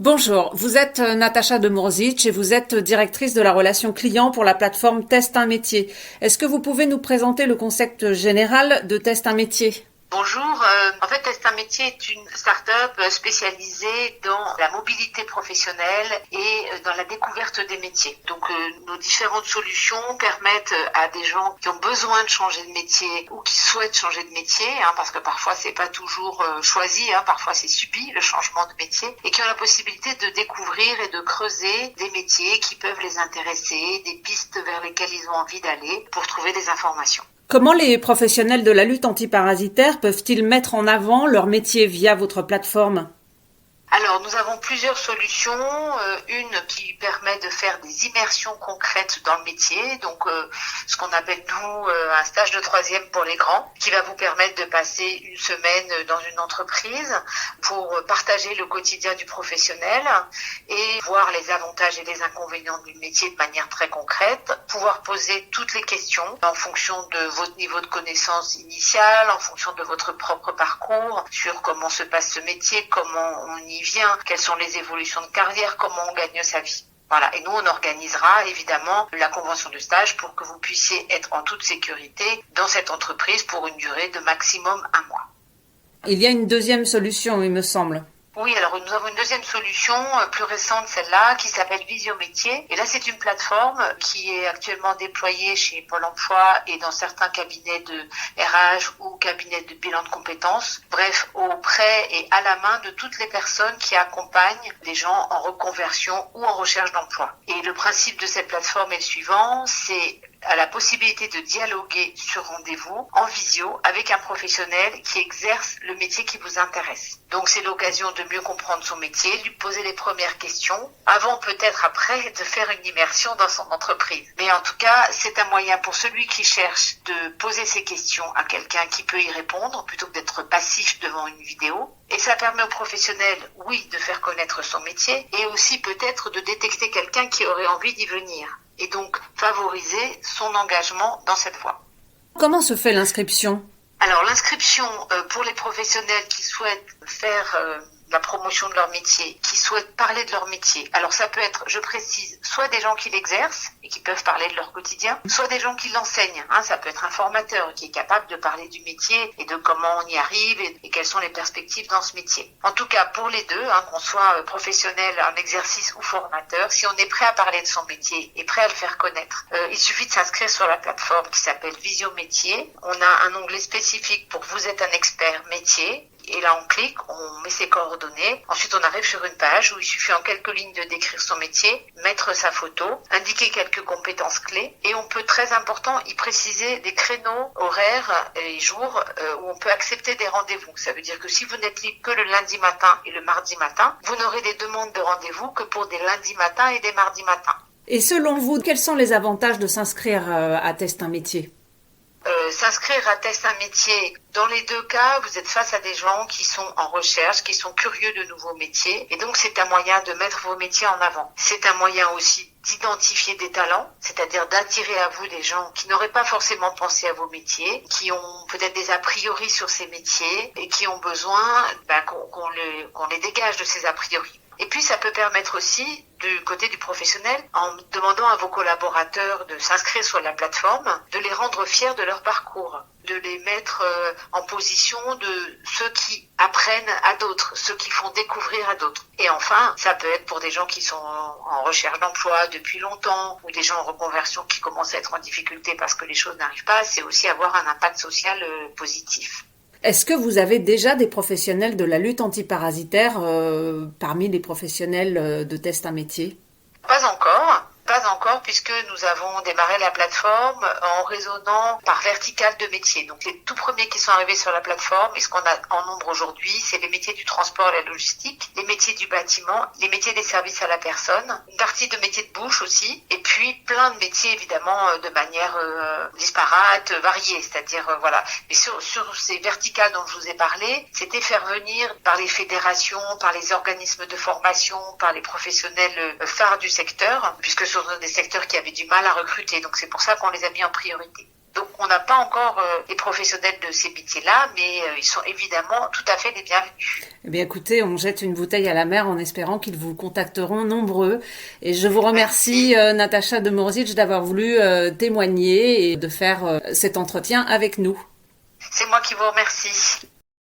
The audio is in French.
Bonjour, vous êtes Natacha Demurzic et vous êtes directrice de la relation client pour la plateforme Test un métier. Est-ce que vous pouvez nous présenter le concept général de Test un métier? Bonjour, en fait Test un métier est une start-up spécialisée dans la mobilité professionnelle et dans la découverte des métiers. Donc nos différentes solutions permettent à des gens qui ont besoin de changer de métier ou qui souhaitent changer de métier, parce que parfois c'est pas toujours choisi, parfois c'est subi le changement de métier, et qui ont la possibilité de découvrir et de creuser des métiers qui peuvent les intéresser, des pistes vers lesquelles ils ont envie d'aller pour trouver des informations. Comment les professionnels de la lutte antiparasitaire peuvent-ils mettre en avant leur métier via votre plateforme? Alors, nous avons plusieurs solutions. Une qui permet de faire des immersions concrètes dans le métier, donc ce qu'on appelle nous un stage de troisième pour les grands, qui va vous permettre de passer une semaine dans une entreprise pour partager le quotidien du professionnel et voir les avantages et les inconvénients du métier de manière très concrète, pouvoir poser toutes les questions en fonction de votre niveau de connaissance initiale, en fonction de votre propre parcours, sur comment se passe ce métier, comment on y vient, quelles sont les évolutions de carrière, comment on gagne sa vie. Voilà. Et nous, on organisera évidemment la convention de stage pour que vous puissiez être en toute sécurité dans cette entreprise pour une durée de maximum 1 mois. Il y a une deuxième solution, il me semble. Oui, alors nous avons une deuxième solution, plus récente celle-là, qui s'appelle Visio Métier. Et là, c'est une plateforme qui est actuellement déployée chez Pôle emploi et dans certains cabinets de RH ou cabinets de bilan de compétences. Bref, auprès et à la main de toutes les personnes qui accompagnent des gens en reconversion ou en recherche d'emploi. Et le principe de cette plateforme est le suivant, c'est à la possibilité de dialoguer sur rendez-vous en visio avec un professionnel qui exerce le métier qui vous intéresse. Donc c'est l'occasion de mieux comprendre son métier, de lui poser les premières questions, avant peut-être après de faire une immersion dans son entreprise. Mais en tout cas, c'est un moyen pour celui qui cherche de poser ses questions à quelqu'un qui peut y répondre, plutôt que d'être passif devant une vidéo. Et ça permet au professionnel, oui, de faire connaître son métier, et aussi peut-être de détecter quelqu'un qui aurait envie d'y venir. Et donc favoriser son engagement dans cette voie. Comment se fait l'inscription? Alors l'inscription pour les professionnels qui souhaitent faire la promotion de leur métier, qui souhaitent parler de leur métier. Alors ça peut être, je précise, soit des gens qui l'exercent et qui peuvent parler de leur quotidien, soit des gens qui l'enseignent. Ça peut être un formateur qui est capable de parler du métier et de comment on y arrive et quelles sont les perspectives dans ce métier. En tout cas, pour les deux, qu'on soit professionnel en exercice ou formateur, si on est prêt à parler de son métier et prêt à le faire connaître, il suffit de s'inscrire sur la plateforme qui s'appelle Visio Métier. On a un onglet spécifique pour vous êtes un expert métier. Et là, on clique, on met ses coordonnées. Ensuite, on arrive sur une page où il suffit en quelques lignes de décrire son métier, mettre sa photo, indiquer quelques compétences clés. Et on peut, très important, y préciser des créneaux horaires et jours où on peut accepter des rendez-vous. Ça veut dire que si vous n'êtes libre que le lundi matin et le mardi matin, vous n'aurez des demandes de rendez-vous que pour des lundis matins et des mardis matins. Et selon vous, quels sont les avantages de s'inscrire à Test un métier? S'inscrire à Test un métier, dans les deux cas, vous êtes face à des gens qui sont en recherche, qui sont curieux de nouveaux métiers. Et donc, c'est un moyen de mettre vos métiers en avant. C'est un moyen aussi d'identifier des talents, c'est-à-dire d'attirer à vous des gens qui n'auraient pas forcément pensé à vos métiers, qui ont peut-être des a priori sur ces métiers et qui ont besoin qu'on les dégage de ces a priori. Et puis, ça peut permettre aussi, du côté du professionnel, en demandant à vos collaborateurs de s'inscrire sur la plateforme, de les rendre fiers de leur parcours, de les mettre en position de ceux qui apprennent à d'autres, ceux qui font découvrir à d'autres. Et enfin, ça peut être pour des gens qui sont en recherche d'emploi depuis longtemps, ou des gens en reconversion qui commencent à être en difficulté parce que les choses n'arrivent pas, c'est aussi avoir un impact social positif. Est-ce que vous avez déjà des professionnels de la lutte antiparasitaire parmi les professionnels de Test un métier? Pas encore, puisque nous avons démarré la plateforme en raisonnant par verticale de métiers. Donc les tout premiers qui sont arrivés sur la plateforme, et ce qu'on a en nombre aujourd'hui, c'est les métiers du transport et la logistique, les métiers du bâtiment, les métiers des services à la personne, une partie de métiers de bouche aussi, et puis plein de métiers évidemment de manière disparate, variée, c'est-à-dire voilà. Mais sur ces verticales dont je vous ai parlé, c'était faire venir par les fédérations, par les organismes de formation, par les professionnels phares du secteur, puisque ce sont des secteurs qui avaient du mal à recruter. Donc c'est pour ça qu'on les a mis en priorité. Donc on n'a pas encore les professionnels de ces métiers-là, mais ils sont évidemment tout à fait les bienvenus. Eh bien écoutez, on jette une bouteille à la mer en espérant qu'ils vous contacteront nombreux. Et je vous remercie, Natacha de Morzic, d'avoir voulu témoigner et de faire cet entretien avec nous. C'est moi qui vous remercie.